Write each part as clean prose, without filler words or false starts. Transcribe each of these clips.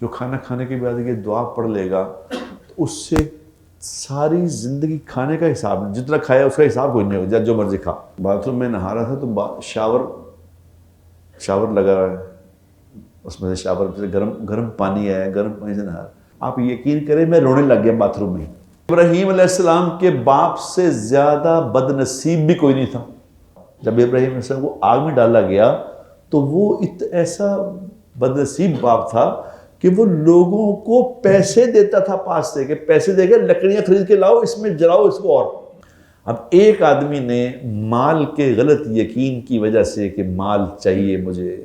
جو کھانا کھانے کے بعد یہ دعا پڑھ لے گا تو اس سے ساری زندگی کھانے کا حساب نہیں، جتنا کھایا اس کا حساب کوئی نہیں ہوگا، جو مرضی کھا۔ باتھ روم میں نہا رہا تھا تو شاور لگا ہے، اس میں سے شاور سے گرم پانی آیا، گرم پانی سے نہا۔ آپ یقین کریں میں رونے لگ گیا باتھ روم میں۔ ابراہیم علیہ السلام کے باپ سے زیادہ بد نصیب بھی کوئی نہیں تھا۔ جب ابراہیم علیہ السلام کو آگ میں ڈالا گیا تو وہ ایسا بد نصیب باپ تھا کہ وہ لوگوں کو پیسے دیتا تھا، پاس سے کہ پیسے دے کے لکڑیاں خرید کے لاؤ، اس میں جلاؤ اس کو۔ اور اب ایک آدمی نے مال کے غلط یقین کی وجہ سے کہ مال چاہیے مجھے،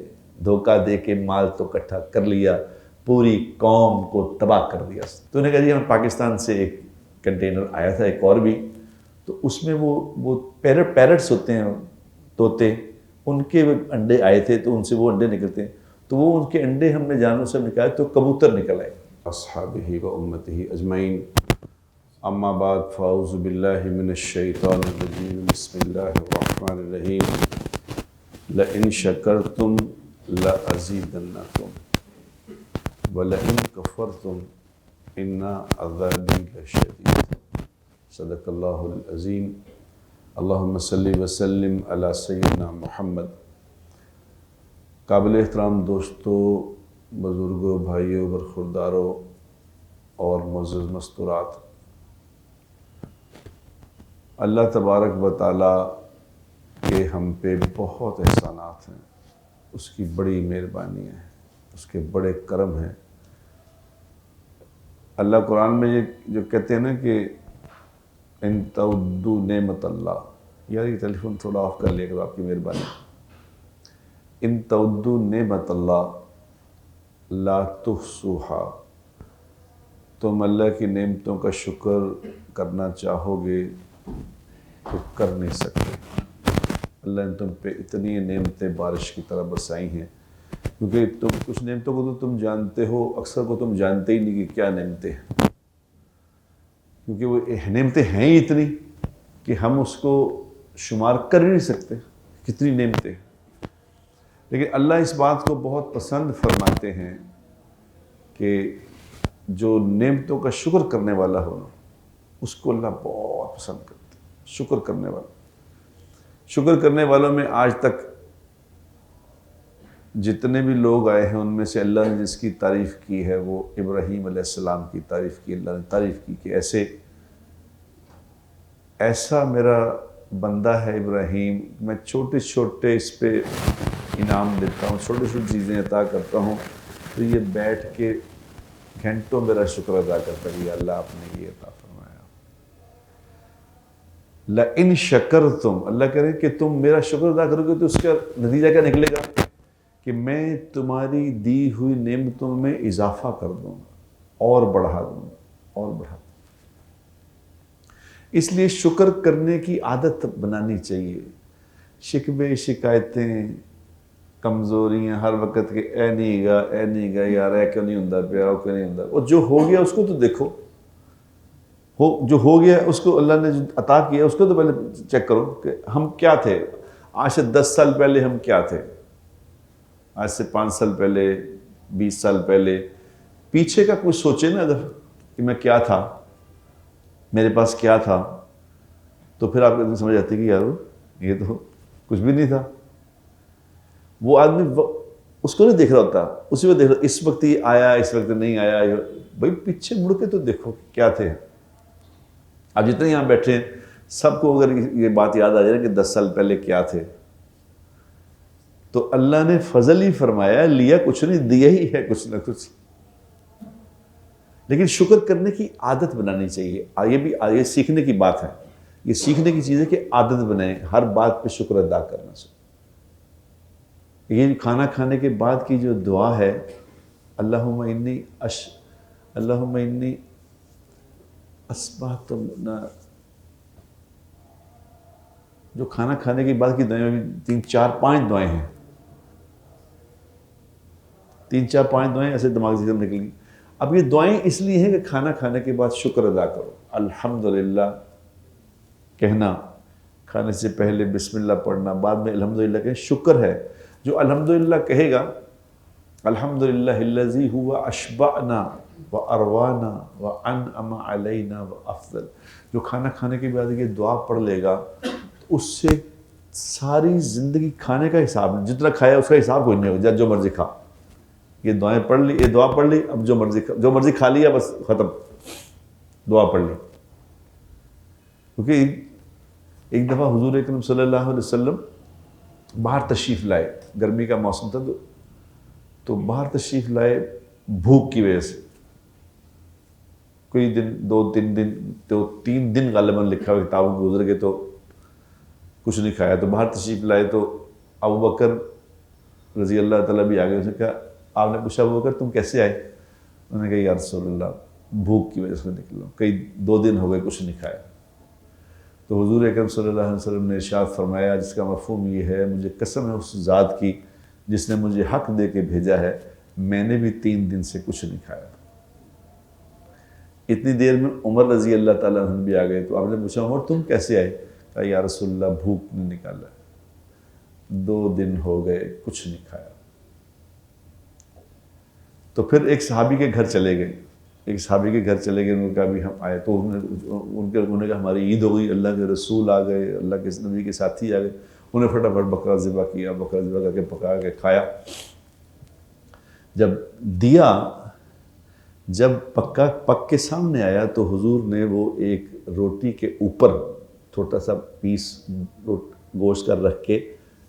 دھوکہ دے کے مال تو اکٹھا کر لیا، پوری قوم کو تباہ کر دیا۔ تو انہوں نے کہا جی ہم پاکستان سے ایک کنٹینر آیا تھا، ایک اور بھی، تو اس میں وہ پیرٹس ہوتے ہیں، طوطے، ان کے انڈے آئے تھے، تو ان سے وہ انڈے نکلتے ہیں، تو وہ ان کے انڈے ہم نے جانوروں سے نکالے تو کبوتر نکل آئے۔ اصحابہ و امتہ اجمعین، اما بعد فاعوذ باللہ من الشیطان الرجیم، بسم اللہ الرحمن الرحیم۔ لئن شکرتم لأزیدنکم ولئن کفرتم ان عذابی لشدید۔ صدق اللہ العظیم۔ اللہم صلی وسلم علی سیدنا محمد۔ قابل احترام دوستوں، بزرگوں، بھائیوں، برخورداروں اور معزز مستورات، اللہ تبارک و تعالیٰ کے ہم پہ بہت احسانات ہیں، اس کی بڑی مہربانی ہے، اس کے بڑے کرم ہیں۔ اللہ قرآن میں یہ جو کہتے ہیں نا کہ ان تعدوا نعمت اللہ، یار یہ ٹیلی فون تھوڑا آف کر لے گا آپ کی مہربانی۔ ان تعدوا نعمت اللہ لا تحصوها، تم اللہ کی نعمتوں کا شکر کرنا چاہو گے تو کر نہیں سکتے۔ اللہ نے تم پہ اتنی نعمتیں بارش کی طرح برسائی ہیں، کیونکہ تم کچھ نعمتوں کو تو تم جانتے ہو، اکثر کو تم جانتے ہی نہیں کہ کیا نعمتیں ہیں، کیونکہ وہ نعمتیں ہیں ہی اتنی کہ ہم اس کو شمار کر ہی نہیں سکتے کتنی نعمتیں ہیں۔ لیکن اللہ اس بات کو بہت پسند فرماتے ہیں کہ جو نعمتوں کا شکر کرنے والا ہو اس کو اللہ بہت پسند کرتے ہیں۔ شکر کرنے والا، شکر کرنے والوں میں آج تک جتنے بھی لوگ آئے ہیں ان میں سے اللہ نے جس کی تعریف کی ہے وہ ابراہیم علیہ السلام کی تعریف کی۔ اللہ نے تعریف کی کہ ایسا میرا بندہ ہے ابراہیم، میں چھوٹے چھوٹے اس پہ انعام دیتا ہوں، چھوٹی چھوٹی چیزیں عطا کرتا ہوں، تو یہ بیٹھ کے گھنٹوں میرا شکر ادا کرتا ہے کہ اللہ آپ نے یہ عطا فرمایا۔ لئن شکرتم، اللہ کہہ رہے ہیں کہ تم میرا شکر ادا کرو گے تو اس کا نتیجہ کیا نکلے گا کہ میں تمہاری دی ہوئی نعمتوں میں اضافہ کر دوں گا اور بڑھا دوں گا اور بڑھا دوں گا۔ اس لیے شکر کرنے کی عادت بنانی چاہیے۔ شکوے، شکایتیں، کمزوریاں ہر وقت کے اے نہیں گا یار، اے کیوں نہیں ہوندا پیا، او کیوں نہیں ہوندا، اور جو ہو گیا اس کو تو دیکھو، جو ہو گیا اس کو اللہ نے جو عطا کیا اس کو تو پہلے چیک کرو کہ ہم کیا تھے آج سے 10 سال پہلے، ہم کیا تھے آج سے 5 سال پہلے، 20 سال پہلے، پیچھے کا کچھ سوچے نا اگر کہ میں کیا تھا، میرے پاس کیا تھا، تو پھر آپ کو سمجھ آتی کہ یار یہ تو کچھ بھی نہیں تھا۔ وہ آدمی اس کو نہیں دیکھ رہا ہوتا، اسی کو دیکھ رہا، اس وقت یہ آیا، اس وقت نہیں آیا، بھائی پیچھے مڑ کے تو دیکھو کیا تھے۔ اب جتنے یہاں بیٹھے ہیں سب کو اگر یہ بات یاد آ جائے کہ 10 سال پہلے کیا تھے، تو اللہ نے فضل ہی فرمایا، لیا کچھ نہیں، دیا ہی ہے کچھ نہ کچھ۔ لیکن شکر کرنے کی عادت بنانی چاہیے، یہ سیکھنے کی بات ہے، یہ سیکھنے کی چیز ہے کہ عادت بنائیں ہر بات پہ شکر ادا کرنا چاہیے۔ یہ کھانا کھانے کے بعد کی جو دعا ہے، اللہم انی اصبحت، جو کھانا کھانے کے بعد کی دعائیں 3 4 5 دعائیں ہیں، 3 4 5 دعائیں ایسے دماغ سے نکل گئی۔ اب یہ دعائیں اس لیے ہیں کہ کھانا کھانے کے بعد شکر ادا کرو۔ الحمدللہ کہنا، کھانے سے پہلے بسم اللہ پڑھنا، بعد میں الحمدللہ کہیں، شکر ہے۔ جو الحمدللہ کہے گا الحمدللہ الذی هو اشبعنا واروانا وانعم علینا وافضل. جو کھانا کھانے کے بعد یہ دعا پڑھ لے گا تو اس سے ساری زندگی کھانے کا حساب نہیں، جتنا کھایا اس کا حساب کوئی نہیں ہوگا، جو مرضی کھا. یہ دعائیں پڑھ لی، یہ دعا پڑھ لی، اب جو مرضی کھا لیا، بس ختم، دعا پڑھ لی. کیونکہ ایک دفعہ حضور اکرم صلی اللہ علیہ وسلم باہر تشریف لائے، گرمی کا موسم تھا تو باہر تشریف لائے بھوک کی وجہ سے. کوئی دن، 2-3 دن، تو 3 دن غالباً لکھا ہوا کتابوں میں گزر گئے تو کچھ نہیں کھایا. تو باہر تشریف لائے تو ابو بکر رضی اللہ تعالیٰ بھی آگے. اس نے کہا، آپ نے پوچھا ابو بکر تم کیسے آئے؟ انہوں نے کہا یا رسول اللہ بھوک کی وجہ سے نکلا ہوں، کئی 2 دن ہو گئے کچھ نہیں کھایا. تو حضور اکرم صلی اللہ علیہ وسلم نے ارشاد فرمایا، جس کا مفہوم یہ ہے، مجھے قسم ہے اس ذات کی جس نے مجھے حق دے کے بھیجا ہے، میں نے بھی 3 دن سے کچھ نہیں کھایا. اتنی دیر میں عمر رضی اللہ تعالیٰ عنہ بھی آ گئے. تو آپ نے پوچھا عمر تم کیسے آئے؟ کہا یا رسول اللہ بھوک نہیں نکالا، 2 دن ہو گئے کچھ نہیں کھایا. تو پھر ایک صحابی کے گھر چلے گئے. انہوں نے کہا بھی ہم آئے. تو انہوں نے کہا ہماری عید ہو گئی، اللہ کے رسول آ گئے، اللہ کے نبی کے ساتھی آ گئے. انہیں فٹافٹ بکرا ذبح کیا، بکرا ذبح کر کے پکا کے کھایا. جب پک کے سامنے آیا تو حضور نے وہ ایک روٹی کے اوپر چھوٹا سا پیس گوشت کا رکھ کے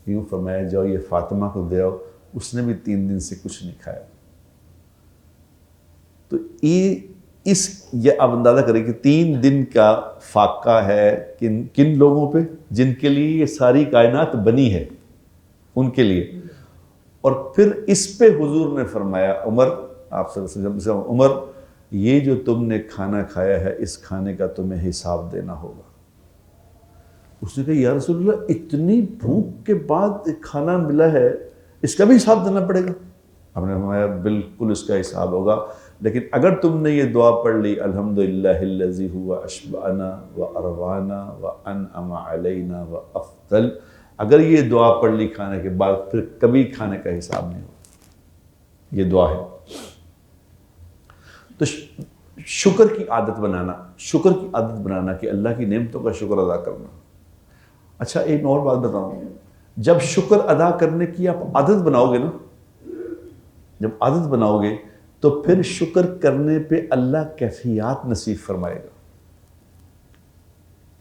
یوں فرمایا جاؤ یہ فاطمہ کو دے آؤ. اس نے بھی 3 دن سے کچھ نہیں کھایا. تو یہ آپ اندازہ کریں کہ 3 دن کا فاقہ ہے کن لوگوں پہ، جن کے لیے یہ ساری کائنات بنی ہے، ان کے لیے. اور پھر اس پہ حضور نے فرمایا عمر، آپ صلی اللہ علیہ وسلم، عمر یہ جو تم نے کھانا کھایا ہے اس کھانے کا تمہیں حساب دینا ہوگا. اس نے کہا یا رسول اللہ اتنی بھوک کے بعد کھانا ملا ہے، اس کا بھی حساب دینا پڑے گا؟ ہم نے فرمایا بالکل اس کا حساب ہوگا، لیکن اگر تم نے یہ دعا پڑھ لی الحمدللہ الذی هو اشبعنا واروانا وانعم علینا وافضل، اگر یہ دعا پڑھ لی کھانے کے بعد، پھر کبھی کھانے کا حساب نہیں ہوگا. یہ دعا ہے. تو شکر کی عادت بنانا کہ اللہ کی نعمتوں کا شکر ادا کرنا. اچھا ایک اور بات بتاؤں، جب شکر ادا کرنے کی آپ عادت بناؤ گے تو پھر شکر کرنے پہ اللہ کیفیات نصیب فرمائے گا.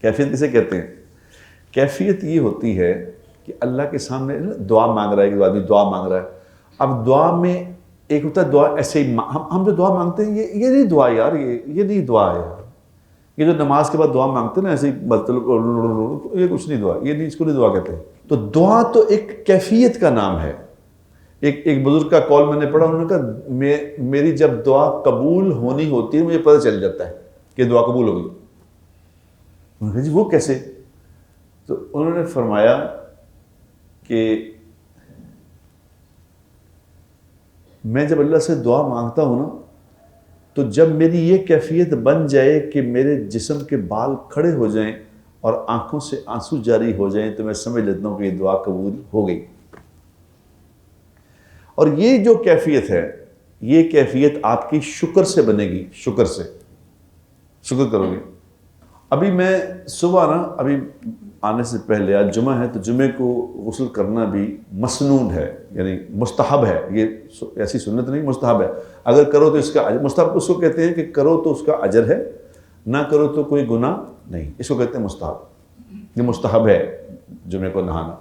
کیفیت کسے کہتے ہیں؟ کیفیت یہ ہوتی ہے کہ اللہ کے سامنے دعا مانگ رہا ہے، کہ آدمی دعا مانگ رہا ہے. اب دعا میں ایک ہوتا ہے دعا ایسے ہی، ہم جو دعا مانگتے ہیں یہ نہیں دعا یار، یہ نہیں دعا ہے یار. یہ جو نماز کے بعد دعا مانگتے ہیں نا ایسے ہی مطلب، یہ کچھ نہیں دعا، یہ نہیں، اس کو نہیں دعا کہتے ہیں. تو دعا تو ایک کیفیت کا نام ہے. ایک بزرگ کا قول میں نے پڑھا، انہوں نے کہا میری جب دعا قبول ہونی ہوتی ہے مجھے پتہ چل جاتا ہے کہ دعا قبول ہو گئی. انہوں نے کہا جی وہ کیسے؟ تو انہوں نے فرمایا کہ میں جب اللہ سے دعا مانگتا ہوں نا، تو جب میری یہ کیفیت بن جائے کہ میرے جسم کے بال کھڑے ہو جائیں اور آنکھوں سے آنسو جاری ہو جائیں، تو میں سمجھ لیتا ہوں کہ یہ دعا قبول ہو گئی. اور یہ جو کیفیت ہے، یہ کیفیت آپ کی شکر سے بنے گی. شکر کرو گے. ابھی میں صبح نا، ابھی آنے سے پہلے آج جمعہ ہے تو جمعے کو غسل کرنا بھی مسنون ہے، یعنی مستحب ہے. یہ ایسی سنت نہیں، مستحب ہے. اگر کرو تو اس کا اجر، مستحب اس کو کہتے ہیں کہ کرو تو اس کا اجر ہے، نہ کرو تو کوئی گناہ نہیں، اس کو کہتے ہیں مستحب. یہ مستحب ہے جمعے کو نہانا.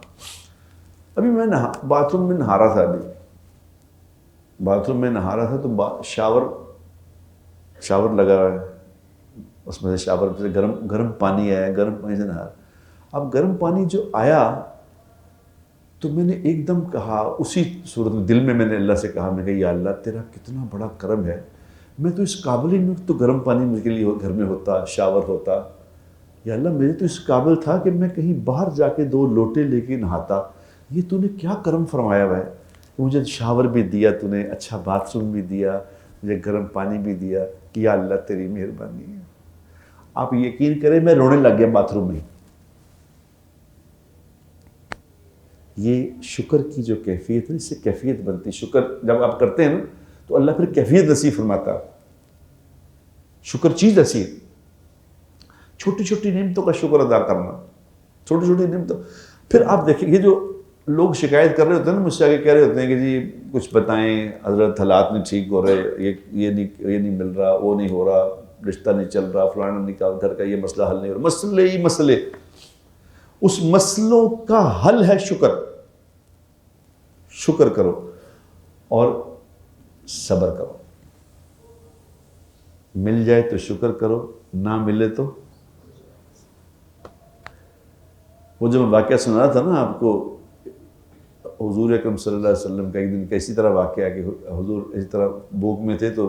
ابھی میں باتھ روم میں نہا رہا تھا، تو شاور لگا ہے، اس میں سے شاور سے گرم پانی آیا، گرم پانی سے نہا. اب گرم پانی جو آیا تو میں نے ایک دم کہا، اسی صورت میں دل میں نے اللہ سے کہا، میں نے کہا یا اللہ تیرا کتنا بڑا کرم ہے، میں تو اس قابل ہی نہیں تو گرم پانی مجھ کے لیے گھر میں ہوتا، شاور ہوتا. یا اللہ میرے تو اس قابل تھا کہ میں کہیں باہر جا کے 2 لوٹے لے کے نہاتا. یہ تو نے کیا کرم فرمایا ہوا ہے، مجھے شاور بھی دیا تو نے، اچھا باتھ روم بھی دیا، مجھے گرم پانی بھی دیا. یا اللہ تیری مہربانی ہے. آپ یقین کریں میں رونے لگ گیا باتھ روم میں. یہ شکر کی جو کیفیت ہے اس سے کیفیت بنتی. شکر جب آپ کرتے ہیں نا تو اللہ پھر کیفیت نصیب فرماتا ہے. شکر چیز ایسی ہے. چھوٹی چھوٹی نعمتوں کا شکر ادا کرنا, چھوٹی چھوٹی نعمتوں. پھر آپ دیکھیں یہ جو لوگ شکایت کر رہے ہوتے ہیں نا, مجھ سے آگے کہہ رہے ہوتے ہیں کہ جی کچھ بتائیں حضرت, حالات نہیں ٹھیک ہو رہے, یہ نہیں مل رہا, وہ نہیں ہو رہا, رشتہ نہیں چل رہا, فلانا نکاح, گھر کا یہ مسئلہ حل نہیں ہو رہا. مسئلے ہی مسئلے. اس مسئلوں کا حل ہے شکر. شکر کرو اور صبر کرو. مل جائے تو شکر کرو, نہ ملے تو. وہ جو میں واقعہ سنا رہا تھا نا آپ کو, حضور اکرم صلی اللہ علیہ وسلم کا ایک دن کا اسی طرح واقعہ کہ حضور اسی طرح بھوک میں تھے تو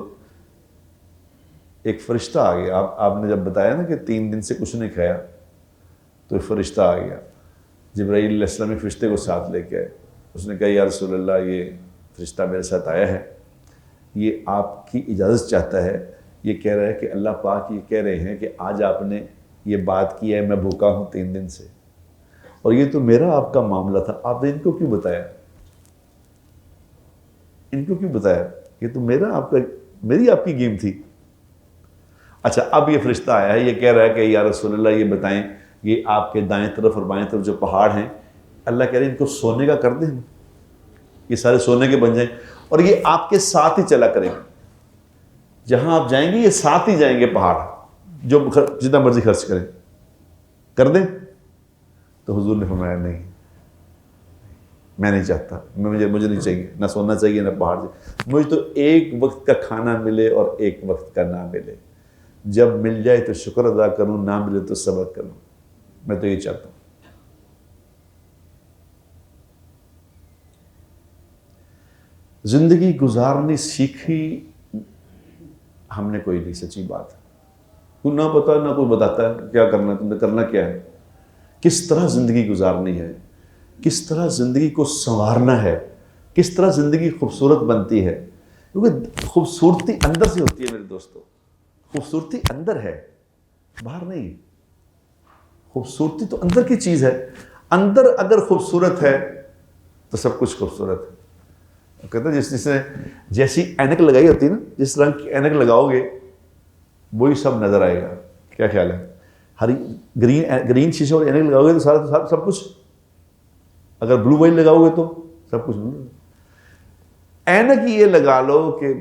ایک فرشتہ آ گیا. آپ نے جب بتایا نا کہ 3 دن سے کچھ نہیں کھایا تو ایک فرشتہ آ گیا. جبرائیل علیہ السلام ایک فرشتے کو ساتھ لے کے آئے. اس نے کہا یا رسول اللہ, یہ فرشتہ میرے ساتھ آیا ہے, یہ آپ کی اجازت چاہتا ہے. یہ کہہ رہا ہے کہ اللہ پاک یہ کہہ رہے ہیں کہ آج آپ نے یہ بات کی ہے, میں بھوکا ہوں 3 دن سے, اور یہ تو میرا آپ کا معاملہ تھا, آپ نے ان کو کیوں بتایا؟ ان کو کیوں بتایا؟ یہ تو میری آپ کی گیم تھی. اچھا, اب یہ فرشتہ آیا ہے, یہ کہہ رہا ہے کہ یا رسول اللہ یہ بتائیں, یہ آپ کے دائیں طرف اور بائیں طرف جو پہاڑ ہیں, اللہ کہہ رہے ہیں ان کو سونے کا کر دیں, یہ سارے سونے کے بن جائیں, اور یہ آپ کے ساتھ ہی چلا کریں. جہاں آپ جائیں گے یہ ساتھ ہی جائیں گے پہاڑ, جو جتنا مرضی خرچ کریں, کر دیں. تو حضور نے فرمایا نہیں, میں نہیں چاہتا, مجھے نہیں چاہیے, نہ سونا چاہیے نہ پہاڑ چاہیے. مجھے تو ایک وقت کا کھانا ملے اور ایک وقت کا نہ ملے. جب مل جائے تو شکر ادا کروں, نہ ملے تو صبر کروں. میں تو یہ چاہتا ہوں. زندگی گزارنی سیکھی ہم نے کوئی نہیں, سچی بات ہے. کوئی نہ پتا, نہ کوئی بتاتا ہے کیا کرنا ہے, تم نے کرنا کیا ہے, کس طرح زندگی گزارنی ہے, کس طرح زندگی کو سنوارنا ہے, کس طرح زندگی خوبصورت بنتی ہے. کیونکہ خوبصورتی اندر سے ہوتی ہے میرے دوستو. خوبصورتی اندر ہے, باہر نہیں. خوبصورتی تو اندر کی چیز ہے. اندر اگر خوبصورت ہے تو سب کچھ خوبصورت ہے. کہتے ہیں جس نے جیسی اینک لگائی ہوتی ہے نا, جس رنگ کی اینک لگاؤ گے وہی سب نظر آئے گا. کیا خیال ہے؟ ہری گرین شیشے اور اینک لگاؤ گے تو سب کچھ, اگر بلو وائل لگاؤ گے تو سب کچھ. اینک یہ لگا لو کہ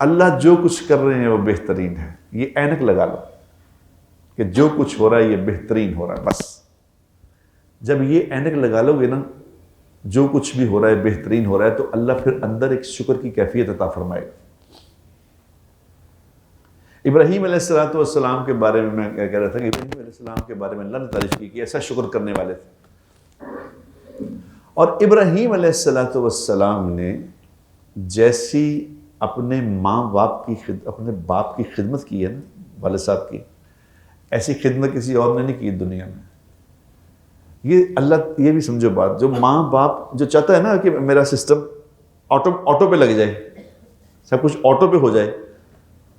اللہ جو کچھ کر رہے ہیں وہ بہترین ہے. یہ اینک لگا لو کہ جو کچھ ہو رہا ہے یہ بہترین ہو رہا ہے. بس جب یہ اینک لگا لو گے نا, جو کچھ بھی ہو رہا ہے بہترین ہو رہا ہے, تو اللہ پھر اندر ایک شکر کی کیفیت عطا فرمائے گا. ابراہیم علیہ السلام کے بارے میں کیا کہہ رہا تھا کہ ابراہیم علیہ السلام کے بارے میں اللہ نے تعریف کی کہ ایسا شکر کرنے والے تھے. اور ابراہیم علیہ السلام نے جیسی اپنے اپنے باپ کی خدمت کی ہے نا, والد صاحب کی, ایسی خدمت کسی اور نے نہیں کی دنیا میں. یہ اللہ, یہ بھی سمجھو بات, جو ماں باپ جو چاہتا ہے نا کہ میرا سسٹم آٹو پہ لگ جائے, سب کچھ آٹو پہ ہو جائے,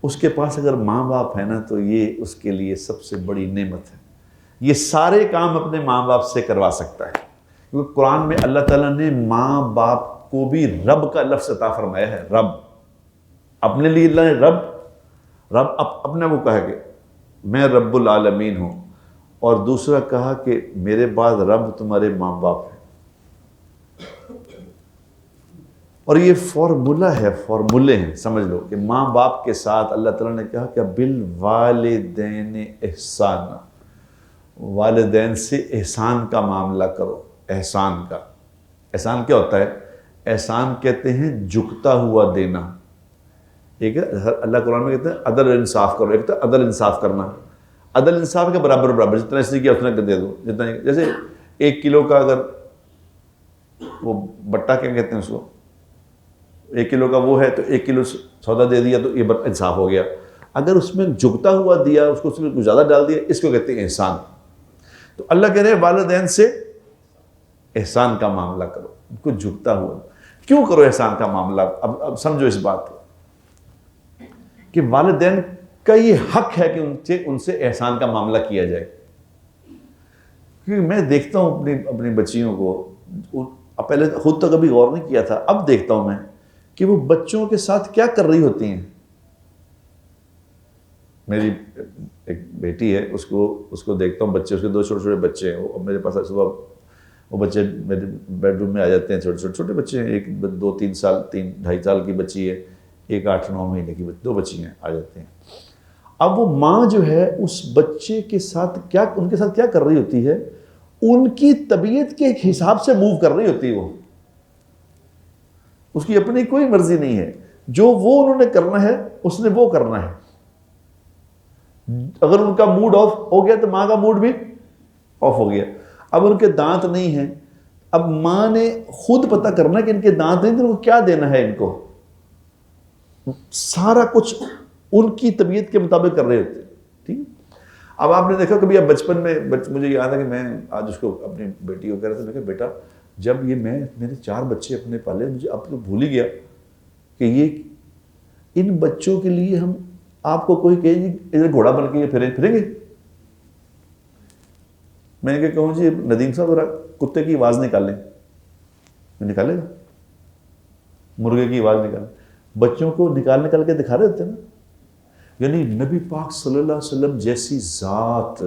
اس کے پاس اگر ماں باپ ہے نا تو یہ اس کے لیے سب سے بڑی نعمت ہے. یہ سارے کام اپنے ماں باپ سے کروا سکتا ہے. کیونکہ قرآن میں اللہ تعالیٰ نے ماں باپ کو بھی رب کا لفظ عطا فرمایا ہے. رب, اپنے لیے اللہ نے رب اپنے وہ کہا کہ میں رب العالمین ہوں, اور دوسرا کہا کہ میرے بعد رب تمہارے ماں باپ ہیں. اور یہ فارمولے ہیں, سمجھ لو کہ ماں باپ کے ساتھ اللہ تعالیٰ نے کہا کہ بالوالدین احسان, والدین سے احسان کا معاملہ کرو. احسان کیا ہوتا ہے؟ احسان کہتے ہیں جھکتا ہوا دینا. ٹھیک ہے, اللہ قرآن میں کہتے ہیں عدل انصاف کرو. ایک تو عدل انصاف کرنا, عدل انصاف کے برابر جتنا اس نے کیا اتنا دے دو. جتنا جیسے 1 کلو کا اگر وہ بٹا کیا کہتے ہیں اس کو, 1 کلو کا وہ ہے تو 1 کلو سودا دے دیا تو یہ انصاف ہو گیا. اگر اس میں جھکتا ہوا دیا, اس کو اس میں کچھ زیادہ ڈال دیا, اس کو کہتے ہیں احسان. تو اللہ کہہ رہے ہیں والدین سے احسان کا معاملہ کرو, ان کو جھکتا ہوا. کیوں کرو احسان کا معاملہ؟ اب سمجھو اس بات کو کہ والدین کا یہ حق ہے کہ ان سے احسان کا معاملہ کیا جائے. کیونکہ میں دیکھتا ہوں اپنی بچیوں کو, اب پہلے خود تو کبھی غور نہیں کیا تھا، اب دیکھتا ہوں میں کہ وہ بچوں کے ساتھ کیا کر رہی ہوتی ہیں. میری ایک بیٹی ہے، اس کو دیکھتا ہوں، بچے اس کے 2 چھوٹے چھوٹے بچے ہیں، وہ میرے پاس صبح وہ بچے میرے بیڈ روم میں آ جاتے ہیں، چھوٹے بچے ہیں، ایک 2-3 سال 3-2.5 سال کی بچی ہے، ایک 8-9 مہینے کی 2 بچی ہیں آ جاتے ہیں. اب وہ ماں جو ہے اس بچے کے ساتھ ان کے ساتھ کیا کر رہی ہوتی ہے، ان کی طبیعت کے ایک حساب سے موو کر رہی ہوتی ہے. وہ اس کی اپنی کوئی مرضی نہیں ہے، جو وہ انہوں نے کرنا ہے اس نے وہ کرنا ہے. اگر ان کا موڈ آف ہو گیا تو ماں کا موڈ بھی آف ہو گیا. اب ان کے دانت نہیں ہیں، اب ماں نے خود پتہ کرنا کہ ان کے دانت نہیں تو ان کو کیا دینا ہے. ان کو سارا کچھ ان کی طبیعت کے مطابق کر رہے ہوتے ہیں. ٹھیک ہے. اب آپ نے دیکھا کبھی اب بچپن میں مجھے یاد ہے کہ میں آج اس کو اپنی بیٹی کو کہہ رہا تھا، میں کہ بیٹا جب یہ میرے 4 بچے اپنے پالے، مجھے اب تو بھول ہی گیا کہ یہ ان بچوں کے لیے ہم آپ کو کوئی کہے جی ادھر گھوڑا بن کے یہ پھریں گے. میں نے کہوں جی ندیم صاحب ذرا کتے کی آواز نکال لیں، نکالے گا، مرغے کی آواز نکال. بچوں کو نکال کے دکھا رہے ہوتے ہیں نا. یعنی نبی پاک صلی اللہ علیہ وسلم جیسی ذات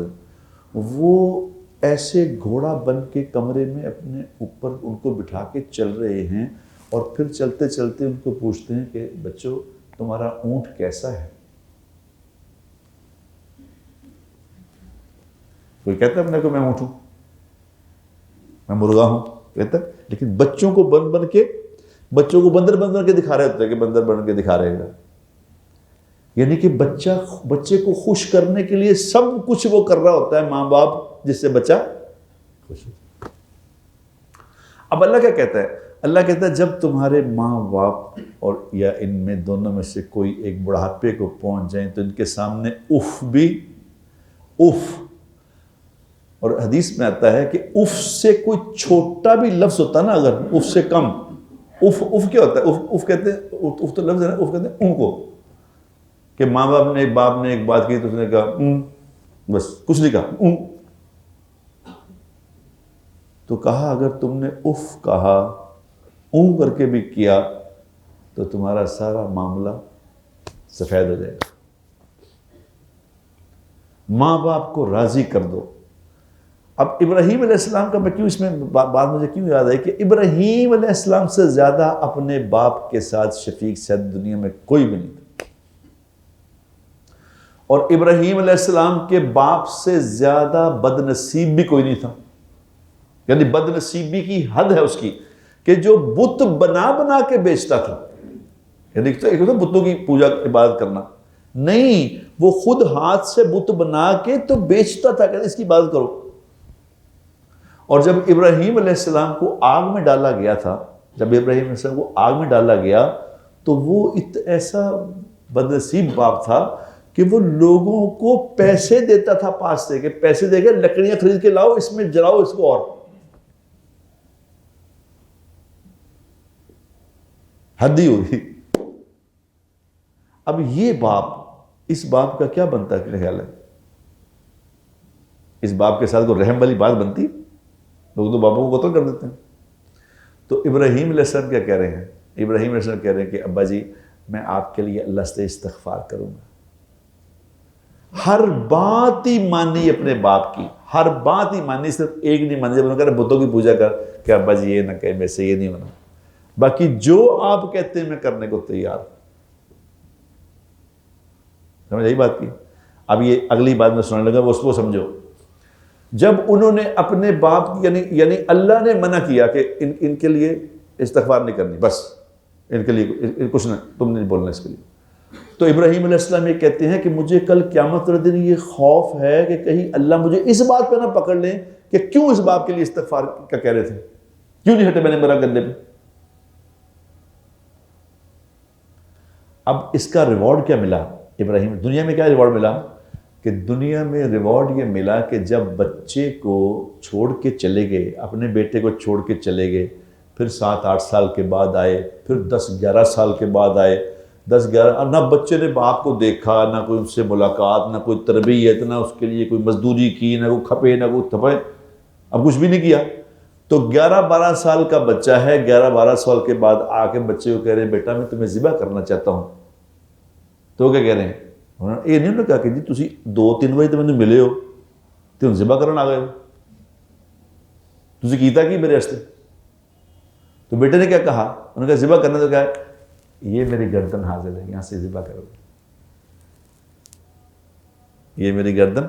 وہ ایسے گھوڑا بن کے کمرے میں اپنے اوپر ان کو بٹھا کے چل رہے ہیں، اور پھر چلتے چلتے ان کو پوچھتے ہیں کہ بچوں تمہارا اونٹ کیسا ہے. کوئی کہتا ہے اپنے کو میں اونٹ ہوں، میں مرغا ہوں، کہتا ہے. لیکن بچوں کو بچوں کو بندر کے دکھا رہے ہوتے ہیں کہ بندر بن کے دکھا رہے گا. یعنی کہ بچے کو خوش کرنے کے لیے سب کچھ وہ کر رہا ہوتا ہے ماں باپ، جس سے بچہ خوش ہو. اب اللہ کیا کہتا ہے؟ اللہ کہتا ہے جب تمہارے ماں باپ اور یا ان میں دونوں میں سے کوئی ایک بڑھاپے کو پہنچ جائیں تو ان کے سامنے اف بھی اف. اور حدیث میں آتا ہے کہ اف سے کوئی چھوٹا بھی لفظ ہوتا نا، اگر اف سے کم، اف کیا ہوتا ہے؟ اف کہتے ہیں، اف تو لفظ ہے نا، اف کہتے ہیں اون کو، کہ ماں باپ نے ایک بات کی تو اس نے کہا بس کچھ نہیں کہا اون. تو کہا اگر تم نے اف کہا اون کر کے بھی کیا تو تمہارا سارا معاملہ سفید ہو جائے گا. ماں باپ کو راضی کر دو. اب ابراہیم علیہ السلام کا میں کیوں اس میں بات مجھے کیوں یاد ہے کہ ابراہیم علیہ السلام سے زیادہ اپنے باپ کے ساتھ شفیق شاید دنیا میں کوئی بھی نہیں تھا. اور ابراہیم علیہ السلام کے باپ سے زیادہ بد نصیب بھی کوئی نہیں تھا. یعنی بد نصیبی کی حد ہے اس کی کہ جو بت بنا کے بیچتا تھا. یعنی ایک ہوتا بتوں کی پوجا عبادت کرنا نہیں، وہ خود ہاتھ سے بت بنا کے تو بیچتا تھا کہ اس کی عبادت کرو. اور جب ابراہیم علیہ السلام کو آگ میں ڈالا گیا تھا، جب ابراہیم علیہ السلام کو آگ میں ڈالا گیا تو وہ ایسا بدنصیب باپ تھا کہ وہ لوگوں کو پیسے دیتا تھا پاس سے، کہ پیسے دے کے لکڑیاں خرید کے لاؤ، اس میں جلاؤ اس کو. اور حد ہی ہوگی. اب یہ باپ، اس باپ کا کیا بنتا ہے خیال ہے؟ اس باپ کے ساتھ کوئی رحم والی بات بنتی؟ لوگ تو باپوں کو قتل کر دیتے ہیں. تو ابراہیم علیہ السلام کیا کہہ رہے ہیں؟ ابراہیم علیہ السلام کہہ رہے ہیں کہ ابا جی میں آپ کے لیے اللہ سے استغفار کروں گا. ہر بات ہی مانی اپنے باپ کی، ہر بات ہی مانی، صرف ایک نہیں مانی. جب انہوں نے کہا بتوں کی پوجا کر کہ ابا جی یہ نہ کہے، میں سے یہ نہیں ہونا، باقی جو آپ کہتے ہیں میں کرنے کو تیار. سمجھ یہی بات کی. اب یہ اگلی بات میں سننے لگا، وہ اس کو سمجھو. جب انہوں نے اپنے باپ یعنی اللہ نے منع کیا کہ ان کے لیے استغفار نہیں کرنی، بس ان کے لیے کچھ نہیں، تم نہیں بولنا اس کے لیے. تو ابراہیم علیہ السلام یہ کہتے ہیں کہ مجھے کل قیامت والے دن یہ خوف ہے کہ کہیں اللہ مجھے اس بات پہ نہ پکڑ لیں کہ کیوں اس باپ کے لیے استغفار کا کہہ رہے تھے، کیوں نہیں ہٹے میں نے مرا گندے پہ. اب اس کا ریوارڈ کیا ملا ابراہیم؟ دنیا میں کیا ریوارڈ ملا؟ کہ دنیا میں ریوارڈ یہ ملا کہ جب بچے کو چھوڑ کے چلے گئے، اپنے بیٹے کو چھوڑ کے چلے گئے، پھر 7-8 سال کے بعد آئے، پھر 10-11 سال کے بعد آئے، 10-11، نہ بچے نے باپ کو دیکھا، نہ کوئی اس سے ملاقات، نہ کوئی تربیت، نہ اس کے لیے کوئی مزدوری کی، نہ کوئی کھپے، نہ کوئی تھپے، اب کچھ بھی نہیں کیا. تو 11-12 سال کا بچہ ہے، 11-12 سال کے بعد آ کے بچے کو کہہ رہے ہیں بیٹا میں تمہیں ذبح کرنا چاہتا ہوں، تو کیا کہہ رہے ہیں؟ یہ نہیں انہوں نے کہا کہ جی تسی 2-3 بجے تو مجھے ملے ہو تو ذبح کرنا آ گئے ہو، تسی کیتا کی میرے واسطے؟ تو بیٹے نے کیا کہا؟ انہوں نے کہا ذبح کرنا، تو کہا یہ میری گردن حاضر ہے، یہاں سے ذبح کرو، یہ میری گردن،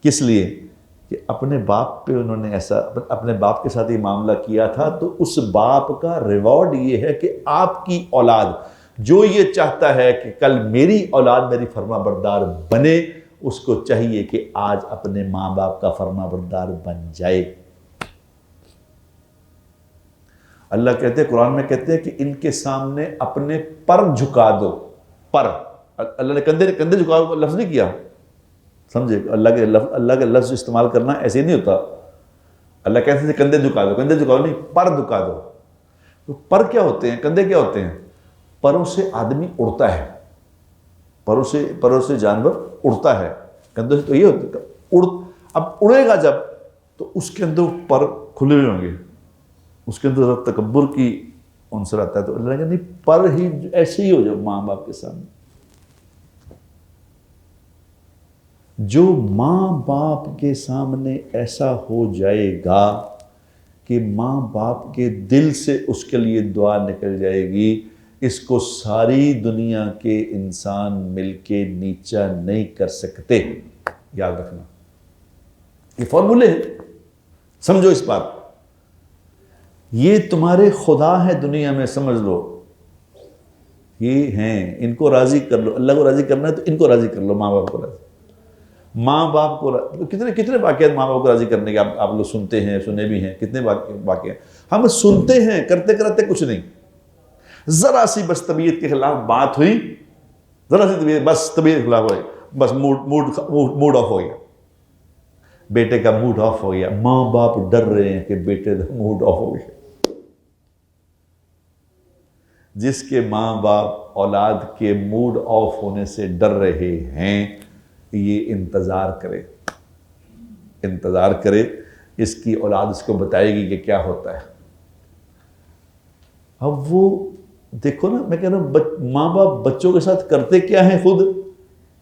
کس لیے کہ اپنے باپ پہ انہوں نے ایسا اپنے باپ کے ساتھ یہ معاملہ کیا تھا، تو اس باپ کا ریوارڈ یہ ہے کہ آپ کی اولاد جو یہ چاہتا ہے کہ کل میری اولاد میری فرما بردار بنے، اس کو چاہیے کہ آج اپنے ماں باپ کا فرما بردار بن جائے۔ اللہ کہتے ہیں قرآن میں کہتے ہیں کہ ان کے سامنے اپنے پر جھکا دو، پر، اللہ نے کندھے جھکاؤ کو لفظ نہیں کیا، سمجھے؟ اللہ کے لفظ استعمال کرنا ایسے نہیں ہوتا، اللہ کہتے ہیں کندھے جھکا دو، کندھے جھکاؤ نہیں، پر جھکا دو۔ تو پر کیا ہوتے ہیں؟ کندھے کیا ہوتے ہیں؟ پروں سے آدمی اڑتا ہے، پروں سے جانور اڑتا ہے، کندھوں سے تو یہ ہوتا ہے اب اڑے گا جب تو اس کے اندر پر کھلے ہوئے ہوں گے، اس کے اندر تکبر کی عنصر آتا ہے، تو اللہ کہ نہیں، پر ہی ایسے ہی ہو جاؤ ماں باپ کے سامنے۔ جو ماں باپ کے سامنے ایسا ہو جائے گا کہ ماں باپ کے دل سے اس کے لیے دعا نکل جائے گی، اس کو ساری دنیا کے انسان مل کے نیچا نہیں کر سکتے، یاد رکھنا، یہ فارمولے ہیں، سمجھو اس بات، یہ تمہارے خدا ہے دنیا میں، سمجھ لو، یہ ہیں، ان کو راضی کر لو، اللہ کو راضی کرنا ہے تو ان کو راضی کر لو، ماں باپ کو راضی، ماں باپ کو کتنے واقعات ماں باپ کو راضی کرنے کے آپ لوگ سنتے ہیں، سنے بھی ہیں، کتنے واقعات ہم سنتے ہیں، کرتے کرتے کچھ نہیں، ذرا سی بس طبیعت کے خلاف بات ہوئی، ذرا سی طبیعت، بس طبیعت کے خلاف ہوئی، بس موڈ آف ہو گیا، بیٹے کا موڈ آف ہو گیا، ماں باپ ڈر رہے ہیں کہ بیٹے کا موڈ آف ہو گیا۔ جس کے ماں باپ اولاد کے موڈ آف ہونے سے ڈر رہے ہیں، یہ انتظار کرے، اس کی اولاد اس کو بتائے گی کہ کیا ہوتا ہے۔ اب وہ دیکھو نا، میں کہہ رہا ہوں ماں باپ بچوں کے ساتھ کرتے کیا ہیں خود،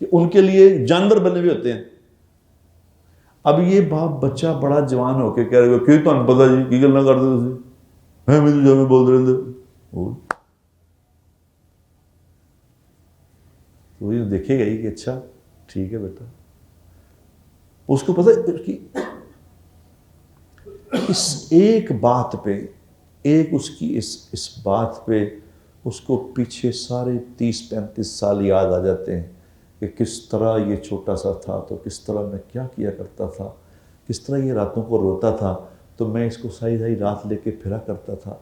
کہ ان کے لیے جانور بنے ہوئے ہوتے ہیں۔ اب یہ باپ بچہ بڑا جوان ہو کے کہہ رہے کہ تمہیں پتا جی کی گل نہ کرتے تھی، میں تو جو بول رہے تھے، وہ یہ دیکھے گا ہی کہ اچھا ٹھیک ہے بیٹا، اس کو پتہ کہ اس ایک بات پہ، ایک اس کی اس بات پہ اس کو پیچھے سارے 30-35 سال یاد آ جاتے ہیں کہ کس طرح یہ چھوٹا سا تھا تو کس طرح میں کیا کیا کرتا تھا، کس طرح یہ راتوں کو روتا تھا تو میں اس کو ساری رات لے کے پھرا کرتا تھا،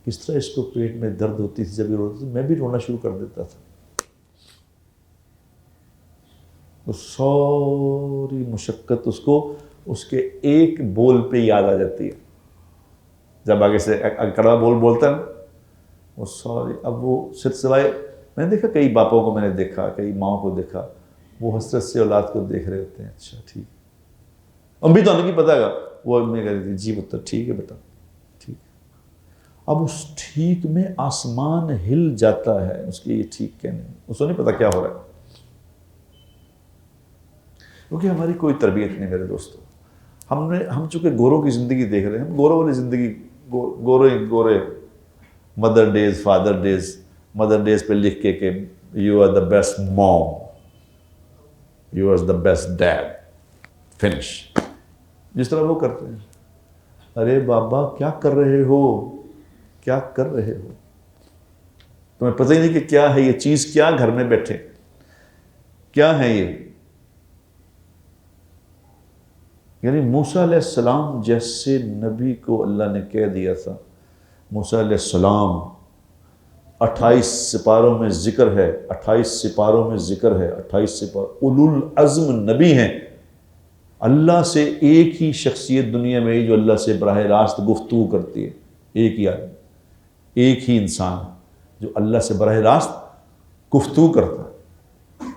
کس طرح اس کو پیٹ میں درد ہوتی تھی جب یہ روتا تھا، میں بھی رونا شروع کر دیتا تھا۔ وہ ساری مشقت اس کو اس کے ایک بول پہ یاد آ جاتی ہے، جب آگے سے کڑوا بول بولتا ہے وہ ساری، اب وہ صرف سوائے، میں نے دیکھا کئی باپوں کو، میں نے دیکھا کئی ماؤں کو دیکھا، وہ حسرت سے اولاد کو دیکھ رہے ہوتے ہیں، اچھا ٹھیک، ابھی تو نہیں پتا گا، وہ امی کہہ رہی تھی جی پتر ٹھیک ہے بیٹا ٹھیک، اب اس ٹھیک میں آسمان ہل جاتا ہے، اس کی یہ ٹھیک کہنے میں، اس کو نہیں پتا کیا ہو رہا ہے، کیونکہ ہماری کوئی تربیت نہیں میرے دوستو، ہم چونکہ گوروں کی زندگی دیکھ رہے ہیں، ہم گوروں والی زندگی، گورے mother days, father days, mother days پہ لکھ کے کہ you are the best mom, you are the best dad, finish, جس طرح وہ کرتے ہیں۔ ارے بابا کیا کر رہے ہو، کیا کر رہے ہو، تمہیں پتہ ہی نہیں کہ کیا ہے یہ چیز، کیا گھر میں بیٹھے کیا ہے یہ، یعنی موسیٰ علیہ السلام جیسے نبی کو اللہ نے کہہ دیا تھا، موسیٰ علیہ السلام 28 سپاروں میں ذکر ہے، 28 سپاروں میں ذکر ہے، 28 سپاروں، اولو العزم نبی ہیں، اللہ سے ایک ہی شخصیت دنیا میں ہے جو اللہ سے براہ راست گفتگو کرتی ہے، ایک ہی آدمی، ایک ہی انسان جو اللہ سے براہ راست گفتگو کرتا ہے۔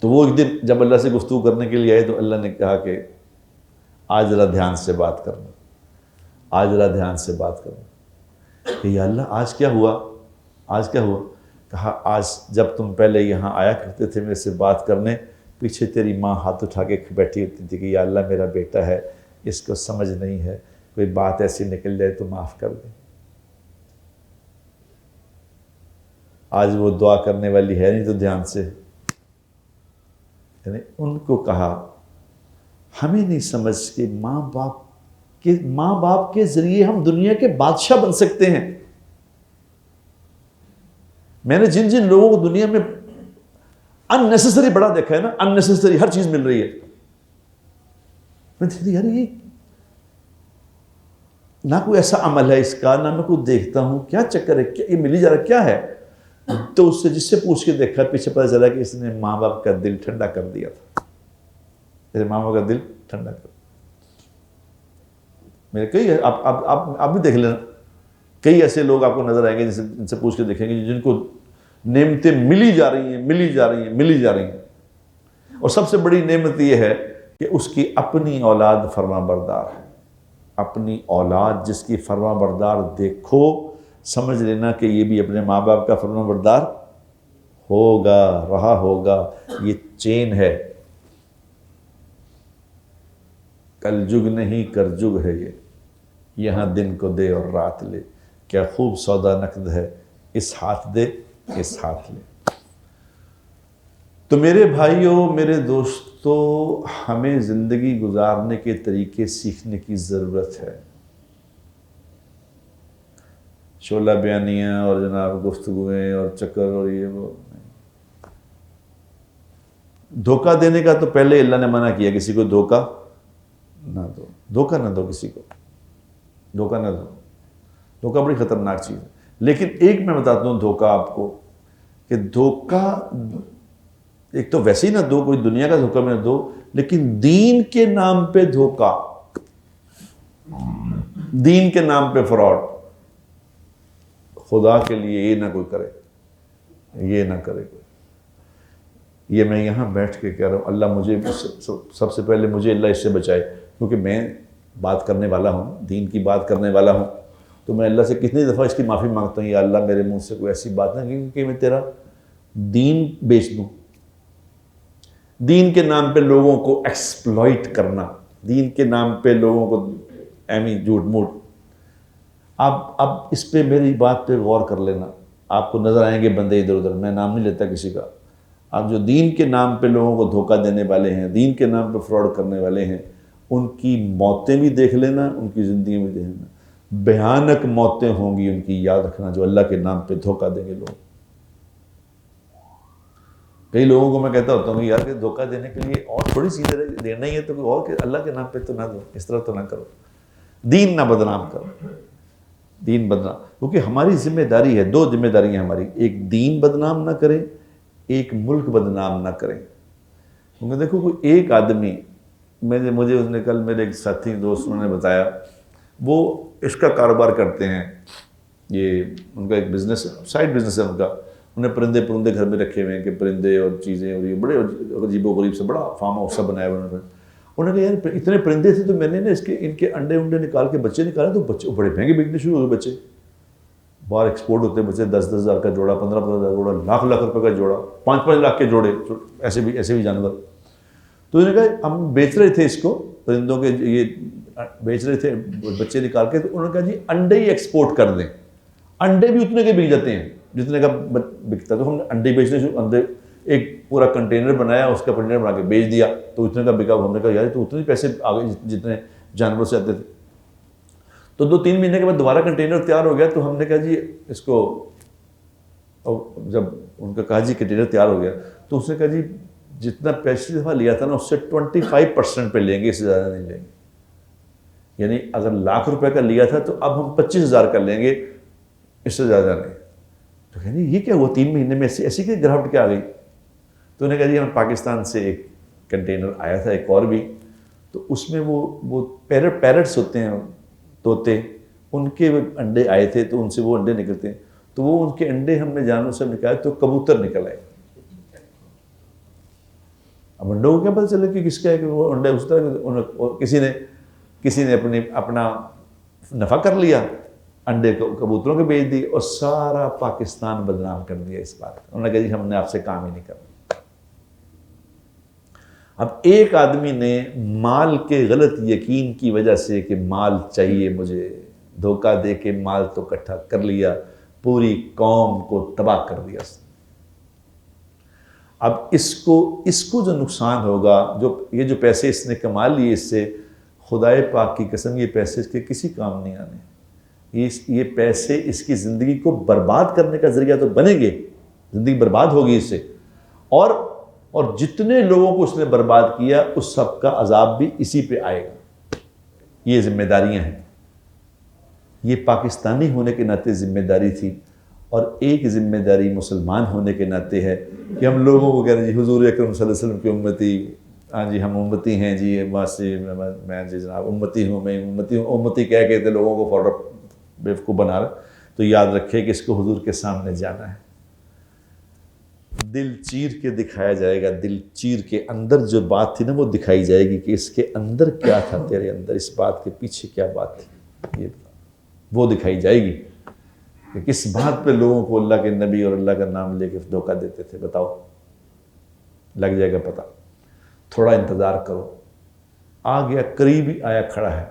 تو وہ ایک دن جب اللہ سے گفتگو کرنے کے لیے آئے تو اللہ نے کہا کہ آج ذرا دھیان سے بات کرنا، آج ذرا دھیان سے بات کرنا کہ یا اللہ آج کیا ہوا، آج کیا ہوا؟ کہا آج جب تم پہلے یہاں آیا کرتے تھے میرے سے بات کرنے، پیچھے تیری ماں ہاتھ اٹھا کے بیٹھی ہوتی تھی کہ یا اللہ میرا بیٹا ہے، اس کو سمجھ نہیں ہے، کوئی بات ایسی نکل جائے تو معاف کر دیں۔ آج وہ دعا کرنے والی ہے نہیں تو دھیان سے، یعنی ان کو کہا ہمیں نہیں سمجھ کہ ماں باپ کے ذریعے ہم دنیا کے بادشاہ بن سکتے ہیں۔ میں نے جن جن لوگوں کو دنیا میں اننیسیسری بڑا دیکھا ہے نا، اننیسیسری ہر چیز مل رہی ہے، میں دیکھتی یار یہ نہ کوئی ایسا عمل ہے اس کا، نہ میں کوئی دیکھتا ہوں کیا چکر ہے، کیا یہ ملی جا رہا کیا ہے؟ تو اس سے جس سے پوچھ کے دیکھا پیچھے پتہ چلا کہ اس نے ماں باپ کا دل ٹھنڈا کر دیا تھا، میرے ماں باپ کا دل ٹھنڈا کر دیا۔ میرے کئی آپ بھی دیکھ لینا، کئی ایسے لوگ آپ کو نظر آئیں گے جن سے پوچھ کے دیکھیں گے جن کو نعمتیں ملی جا رہی ہیں، اور سب سے بڑی نعمت یہ ہے کہ اس کی اپنی اولاد فرما بردار ہے۔ اپنی اولاد جس کی فرما بردار دیکھو، سمجھ لینا کہ یہ بھی اپنے ماں باپ کا فرما بردار ہوگا، رہا ہوگا۔ یہ چین ہے، کل جگ نہیں کر جگ ہے یہ، یہاں دن کو دے اور رات لے، کیا خوب سودا نقد ہے، اس ہاتھ دے اس ہاتھ لے۔ تو میرے بھائیوں، میرے دوستو، ہمیں زندگی گزارنے کے طریقے سیکھنے کی ضرورت ہے۔ شعلہ بیانیاں اور جناب گفتگویں اور چکر اور یہ وہ، دھوکہ دینے کا تو پہلے اللہ نے منع کیا، کسی کو دھوکہ نہ دو، دھوکہ نہ دو، کسی کو دھوکہ نہ دو۔ دھوکہ بڑی خطرناک چیز ہے، لیکن ایک میں بتاتا ہوں دھوکہ آپ کو، کہ دھوکہ ایک تو ویسے ہی نہ دو، کوئی دنیا کا دھوکہ میں نہ دو، لیکن دین کے نام پہ دھوکہ، دین کے نام پہ فراڈ، خدا کے لیے یہ نہ کوئی کرے، یہ نہ کرے کوئی۔ یہ میں یہاں بیٹھ کے کہہ رہا ہوں، اللہ مجھے سب سے پہلے مجھے اللہ اس سے بچائے، کیونکہ میں بات کرنے والا ہوں، دین کی بات کرنے والا ہوں، تو میں اللہ سے کتنی دفعہ اس کی معافی مانگتا ہوں، یا اللہ میرے منہ سے کوئی ایسی بات نہ کہ میں تیرا دین بیچ دوں۔ دین کے نام پہ لوگوں کو ایکسپلائٹ کرنا، دین کے نام پہ لوگوں کو ایمی جھوٹ موٹ۔ اب اس پہ میری بات پہ غور کر لینا، آپ کو نظر آئیں گے بندے ادھر ادھر، میں نام نہیں لیتا کسی کا۔ آپ جو دین کے نام پہ لوگوں کو دھوکہ دینے والے ہیں، دین کے نام پہ فراڈ کرنے والے ہیں، ان کی موتیں بھی دیکھ لینا، ان کی زندگی بھی دیکھ لینا، بھیانک موتیں ہوں گی ان کی، یاد رکھنا، جو اللہ کے نام پہ دھوکہ دیں گے لوگ۔ کئی لوگوں کو میں کہتا ہوتا ہوں کہ یار کہ دھوکہ دینے کے لیے اور تھوڑی چیزیں دینا ہی ہے تو کوئی اور، کہ اللہ کے نام پہ تو نہ دو، اس طرح تو نہ کرو، دین نہ بدنام کرو، دین بدنام، کیونکہ ہماری ذمہ داری ہے، دو ذمہ داریاں ہماری، ایک دین بدنام نہ کریں، ایک ملک بدنام نہ کریں۔ کیونکہ دیکھو کوئی ایک آدمی، مجھے اس نے کل میرے ایک ساتھی دوستوں نے بتایا، وہ اس کا کاروبار کرتے ہیں، یہ ان کا ایک بزنس، سائڈ بزنس ہے ان کا، انہیں پرندے گھر میں رکھے ہوئے ہیں، کہ پرندے اور چیزیں، اور یہ بڑے عجیب و غریب سے بڑا فارم ہاؤس سا بنایا ہوا انہوں نے کہا یار اتنے پرندے تھے تو میں نے نا ان کے انڈے نکال کے بچے نکالے، تو بچے بڑے مہنگے بکنے شروع ہوئے، بچے باہر ایکسپورٹ ہوتے ہیں بچے، 10,000 ہزار کا جوڑا، 15,000 کا جوڑا، لاکھ روپے کا جوڑا، 5 لاکھ کے جوڑے، ایسے بھی جانور۔ تو انہوں نے کہا ہم بیچ رہے تھے اس کو، پرندوں کے یہ بیچ رہے تھے بچے نکال کے، تو انہوں نے کہا جی انڈے ہی ایکسپورٹ کر دیں، انڈے بھی اتنے کے بک جاتے ہیں جتنے کا بکتا، تو ہم نے انڈے بیچنے شروع، انڈے ایک پورا کنٹینر بنایا، اس کا کنٹینر بنا کے بیچ دیا، تو اتنے کا بکا۔ ہم نے کہا یار تو اتنے پیسے آگے جتنے جانوروں سے آتے تھے۔ تو 2-3 مہینے کے بعد دوبارہ کنٹینر تیار ہو گیا، تو ہم نے کہا جی اس کو، جب ان کا کہا جی کنٹینر تیار ہو گیا، تو اس نے کہا جی جتنا پچھلی دفعہ لیا تھا نا اس سے 25% پہ لیں گے، اس سے زیادہ نہیں لیں گے۔ یعنی اگر لاکھ روپے کا لیا تھا تو اب ہم 25,000 کا لیں گے، اس سے زیادہ نہیں۔ تو کہنے یہ کیا ہوا 3 مہینے میں ایسی کہ گراوٹ کیا آ گئی؟ تو انہوں نے کہا جی ہم پاکستان سے ایک کنٹینر آیا تھا، ایک اور بھی، تو اس میں وہ پیرٹس ہوتے ہیں، طوطے، ان کے انڈے آئے تھے، تو ان سے وہ انڈے نکلتے ہیں، تو وہ ان کے انڈے ہم نے جانوروں سے نکالے تو کبوتر نکل آئے۔ اب انڈوں کو کیا پتہ چلے کہ کس کا ہے، کہ وہ انڈے اس طرح کسی نے کسی نے اپنا نفع کر لیا، انڈے کبوتروں کے بیچ دی اور سارا پاکستان بدنام کر دیا اس بات کا۔ انہوں نے کہا جی ہم نے آپ سے کام ہی نہیں کرنا۔ اب ایک آدمی نے مال کے غلط یقین کی وجہ سے کہ مال چاہیے مجھے، دھوکہ دے کے مال تو اکٹھا کر لیا، پوری قوم کو تباہ کر دیا۔ اب اس کو جو نقصان ہوگا، یہ جو پیسے اس نے کما لیے اس سے، خدائے پاک کی قسم یہ پیسے اس کے کسی کام نہیں آنے۔ یہ پیسے اس کی زندگی کو برباد کرنے کا ذریعہ تو بنیں گے، زندگی برباد ہوگی اس سے، اور جتنے لوگوں کو اس نے برباد کیا اس سب کا عذاب بھی اسی پہ آئے گا۔ یہ ذمہ داریاں ہیں، یہ پاکستانی ہونے کے ناطے ذمہ داری تھی، اور ایک ذمہ داری مسلمان ہونے کے ناطے ہے کہ ہم لوگوں کو کہہ رہے ہیں جی حضور اکرم صلی اللہ علیہ وسلم کی امتی، ہاں جی ہم امتی ہیں جی، میں جی جناب امتی ہوں، میں امتی ہوں، امتی کہہ کے لوگوں کو فوراً بیوقوف بنا رہا۔ تو یاد رکھے کہ اس کو حضور کے سامنے جانا ہے، دل چیر کے دکھایا جائے گا، دل چیر کے اندر جو بات تھی نا وہ دکھائی جائے گی کہ اس کے اندر کیا تھا، تیرے اندر اس بات کے پیچھے کیا بات تھی، یہ وہ دکھائی جائے گی کہ کس بات پہ لوگوں کو اللہ کے نبی اور اللہ کا نام لے کے دھوکہ دیتے تھے۔ بتاؤ، لگ جائے گا پتہ، تھوڑا انتظار کرو، آ گیا، قریب ہی آیا کھڑا ہے۔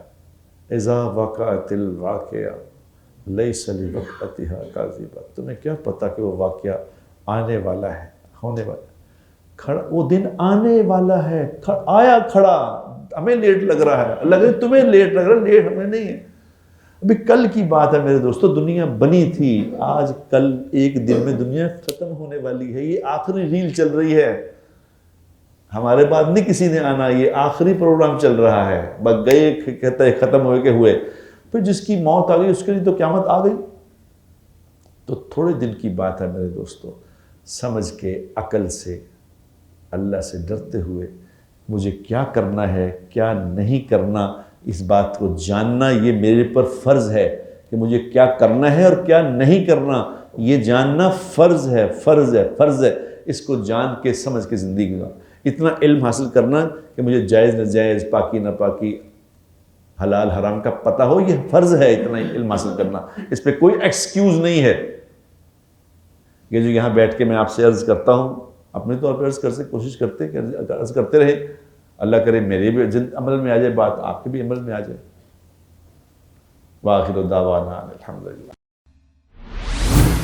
اذا وقعت الواقعہ لیس لوقعتها کاذبہ، تمہیں کیا پتہ کہ وہ واقعہ آنے والا ہے، ہونے والا ہے، کھڑا، وہ دن آنے والا ہے، آیا کھڑا، ہمیں لیٹ لگ رہا ہے، اللہ کہے تمہیں لیٹ لگ رہا ہے، لیٹ ہمیں نہیں ہے۔ ابھی کل کی بات ہے میرے دوستو، دنیا بنی تھی، آج کل ایک دن میں دنیا ختم ہونے والی ہے، یہ آخری ریل چل رہی ہے، ہمارے بعد نہیں کسی نے آنا، یہ آخری پروگرام چل رہا ہے، بس گئے کہتا ہے ختم ہوئے کہ ہوئے، پھر جس کی موت آ گئی اس کے لیے تو قیامت آ گئی۔ تو تھوڑے دن کی بات ہے میرے دوستو، سمجھ کے عقل سے اللہ سے ڈرتے ہوئے مجھے کیا کرنا ہے کیا نہیں کرنا، اس بات کو جاننا یہ میرے پر فرض ہے کہ مجھے کیا کرنا ہے اور کیا نہیں کرنا، یہ جاننا فرض ہے، فرض ہے، فرض ہے۔ اس کو جان کے سمجھ کے زندگی کا اتنا علم حاصل کرنا کہ مجھے جائز ناجائز، پاکی ناپاکی، حلال حرام کا پتہ ہو، یہ فرض ہے، اتنا علم حاصل کرنا، اس پہ کوئی ایکسکیوز نہیں ہے۔ یہ جو یہاں بیٹھ کے میں آپ سے عرض کرتا ہوں، اپنے طور پہ عرض کر سے کوشش کرتے کہ عرض کرتے رہے، اللہ کرے میرے بھی عمل میں آ جائے بات، آپ کے بھی عمل میں آ جائے۔ وآخر دعوانا الحمدللہ۔